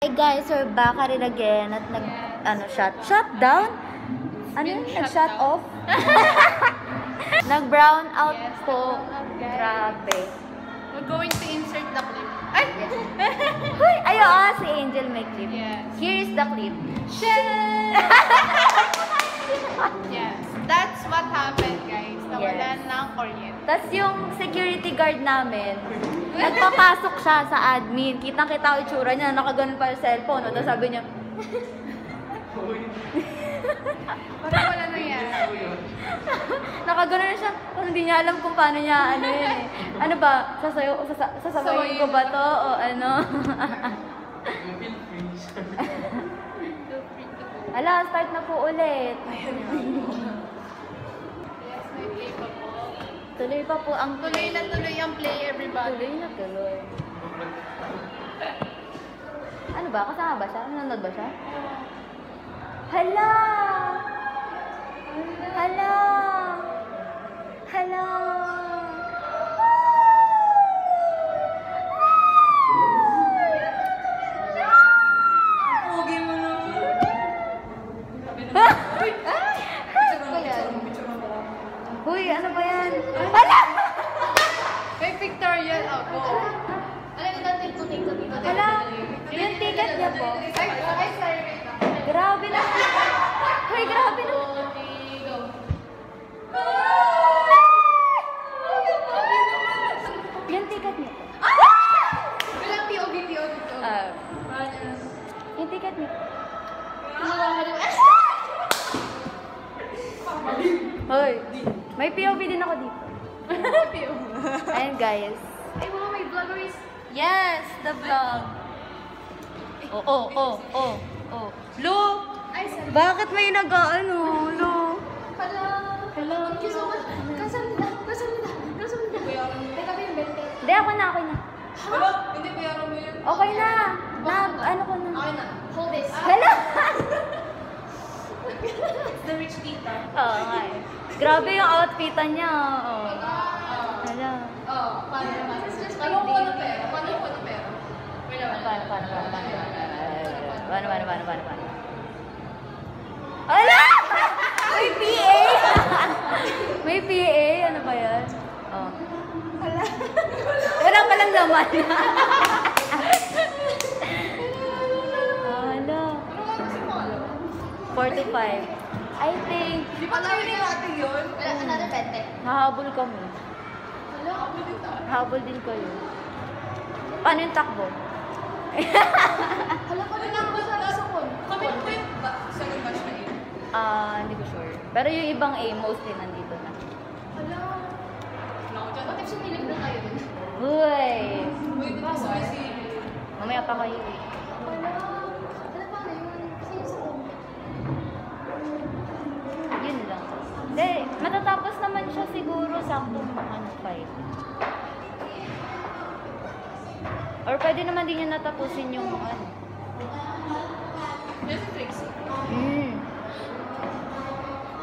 Hey guys, we're back rin again at shut down? Ano yun? Nag-shut off? Nag-brown out po. Grabe. We're going to insert the clip. Ay! Huy! Ayo, si Angel may clip. Yes. Here is the clip. Yes. That's what happened, guys. Nawalan ng kuryente. Tapos yung security guard namin, nagpapasok siya sa admin. Kitang-kita ang itsura niya, nakaganon pa yung cellphone. Tapos sabi niya, Parang wala nangyari. nakaganon na siya. Parang hindi niya alam kung paano niya ano yun eh. Ano ba? Sasabayin ko ba to? O ano? Ala, start na po ulit. Yes, may play pa po. Tuloy pa po ang Tuloy na tuloy ang play, everybody. Tuloy na tuloy. Ano ba? Kasama ba siya? Nanonood ba siya? Hala! Hala! Hala! Pogi mo na. Uy, ano ba yan? Hala! May pictorial ako. Alam mo dati dito. Hala! Yung ticket niya po. Ay, sorry. Grabe na. Uy, grabe na. Yung ticket niya po. Walang POV to. Yung ticket niya. Hoy, may POV din ako dito. Ayun guys. Ay, mga may vloggers. Yes, the vlog. Oh. Lo! Ay, sorry. Bakit may nag-ano? Lo? Hello. Thank you so much. Kasal na. Teka ba yung 20? Hindi, ako na. Wala, hindi bayaran mo yun. Okay na. Ano ko na. Okay na. Hold this. Hala! The rich tita. Oo nga eh. Grabe yung outfitan niya. Oh. Hala. Paano naman? Paano ko ng pera? Wala. Paano? Hala! May PA! May PA? Ano ba yan? Oh. Hala. Walang laman. Hala. 4 to 5. I think, Di ba tayo rin natin yun? Wala, another 20. hahabol kami. Hello. Habol din kayo. Paano yung takbo? Hala, kami lang ba sa kon? Kami po yung second batch na yun. Hindi ko sure. Pero yung ibang A, mostly nandito na. Hala. What if sumilip na tayo dun? Uy! Uy, di ba si Mamaya pa kayo eh. Hala. Paano yun? Kasi yung sa kon. Yun lang. Hindi, matatapos naman siya siguro sakto mga 5. Or pwede naman din niya natapusin yung ano. Yes, Trixie.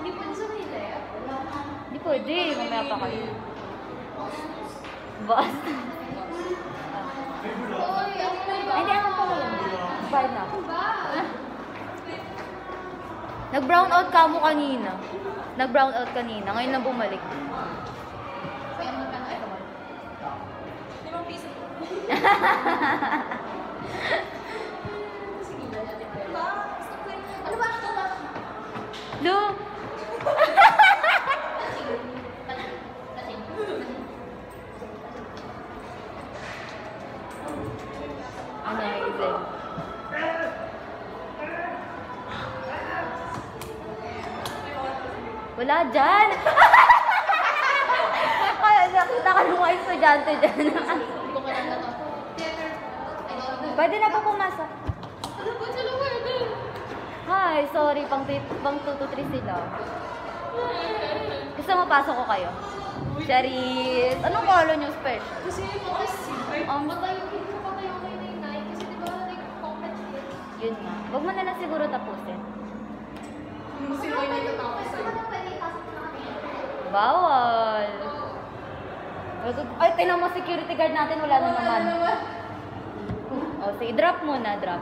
Hindi po sumilip. Hindi pwede, mamaya pa kayo. Boss. Uy, ako na ba? Hindi, ako pa kayo. Bye na. Ano ba? Nag-brown out ka mo kanina. Nag-brown out kanina. Ngayon lang bumalik. Kaya mo ka na ito. 5 piso. Ano ba? Lu! Ano yung isip? Wala dyan! Kaya nakita ka nung mga estudyante dyan. Hindi ko na to. Theater. Pwede na po pumasok. Ano ba sila pwede? Hi, sorry, pang 2 to 3 sila. Gusto mo pasok ko kayo? Charis! Anong kolo nyo special? Kasi patayo kayo na yung night. Kasi diba like-comment yun. Yun nga. Huwag mo na lang siguro tapusin. Sino yung natatapos sa'yo? Bawal! Ay, tinan mo security guard natin, wala na naman. O, sige, drop muna, drop.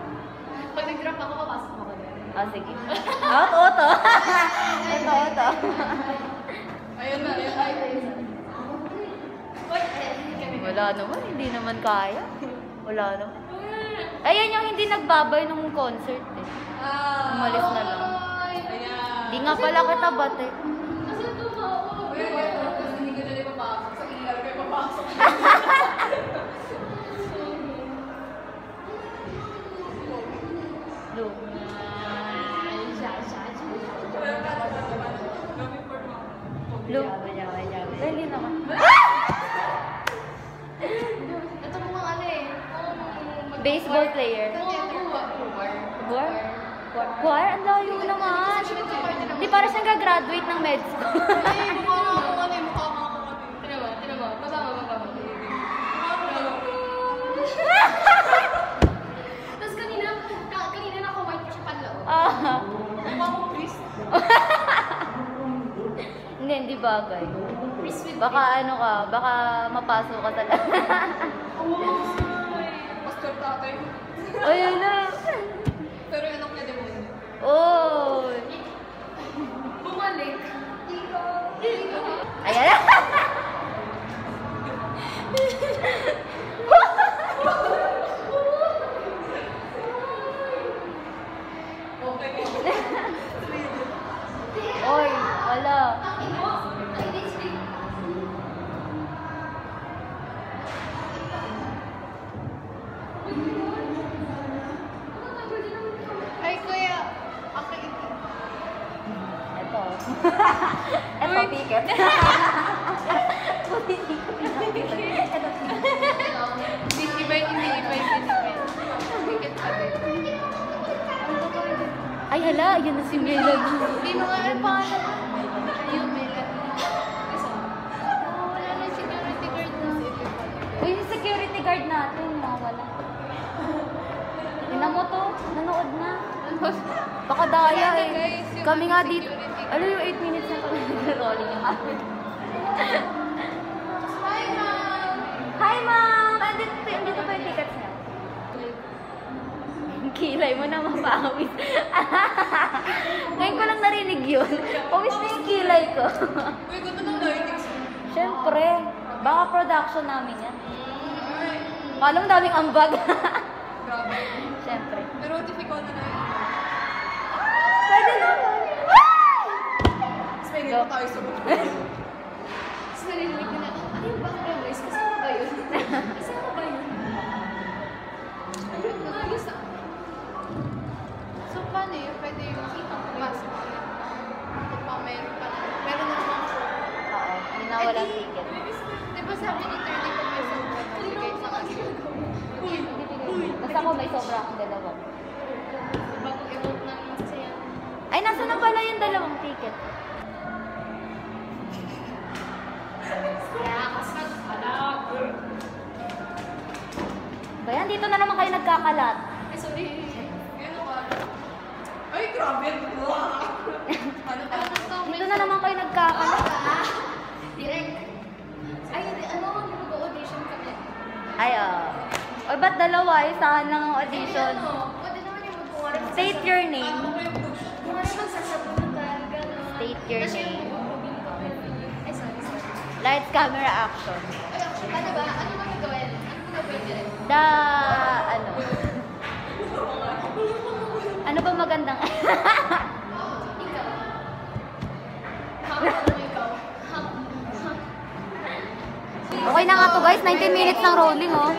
Pag nag-drop ako, papasok ako doon. O, sige. Auto. Ito. Ayun na, ayun. Wala naman, hindi naman kaya. Wala naman. Ayan yung hindi nagbabay nung concert eh. Umalis na lang. Ayan. Hindi nga pala kita bate. Kasi tumawa. Kasi hindi ko na papasok. Sa ilar ko yung papasok. Look. Look. Dali naman. Ito mo mga ano eh. Baseball player. Guar? Guar? Ang layo naman. Di para siyang gagraduate ng med school. Ay, mukha nga ako ano, mukha nga ako ano. Tinan mo. Baba. Tapos kanina naka-white pa siya panloob. Mukha ko Chris. Hindi bagay. Chris with Baka ano ka, baka mapasok ka talaga. Pastor tatay. Ayun na. Pero anak niya demonyo. Oh. Bumalik. Ayan. Okay. Oy, wala. Ay, kuya. Okay. Ito. Ito, ticket. Hindi ba? Ticket pa din. Ay, hala, yun na si Melody. Hindi mo nga ano pangalan. Yung Melody. Wala na security guard na. Uy, yung security guard natin, nawala. Tingnan mo to, nanood na. Baka daya eh. Guys, yung Kami nga dito. security guard. Ano yung 8 minutes na kami nag-rolling yung amin. Hi, ma'am! Hi, ma'am! Andito pa yung tickets niya. Kilay mo na mapawis. Ngayon ko lang narinig yun. Pawis na yung kilay ko. Uy, ganda ng lighting. Siyempre, baka production namin yan. Paano daming ambag? Grabe. Siyempre. Pero notify na yun. Pwede naman. Mas may ganito tayo sa buhay. Tapos narinig ko na, ano yung background noise? Kasama ba yun? Ayos na. So, paano yun? Pwede yung pasok. Ito pa, meron pa. Meron na naman show. Oo, hindi na walang ticket. Di ba sabi ni 30 pa pesos na bigay sa akin? Basta ako may sobra akong dalawa. Bagong evoke ng sasaya. Ay, nasa na pala yung dalawang ticket? Kaya kasag, alam. Bayan, dito na naman kayo nagkakalat. Ay, sorry. Ano ba? Ay, grabe. Ano pa? Dito na naman kayo nagkakalat. Direct. Ay, hindi, ano, nag-audition kami. Ay, Oy, ba't dalawa? Isahan lang ang audition. Pwede naman yung magpungarin. State your name. Ano ba yung push? Pungarin magsasabunan, gano'n. State your Kasi name. yung bubili ko. Ay, sorry. Lights, camera, action. Ay, actually, ano ba? Ano ba gagawin? Ano ba gagawin? Ano? Ano ba magandang? Ikaw. Ano ikaw? Okay na nga to guys, 19 minutes ng rolling oh.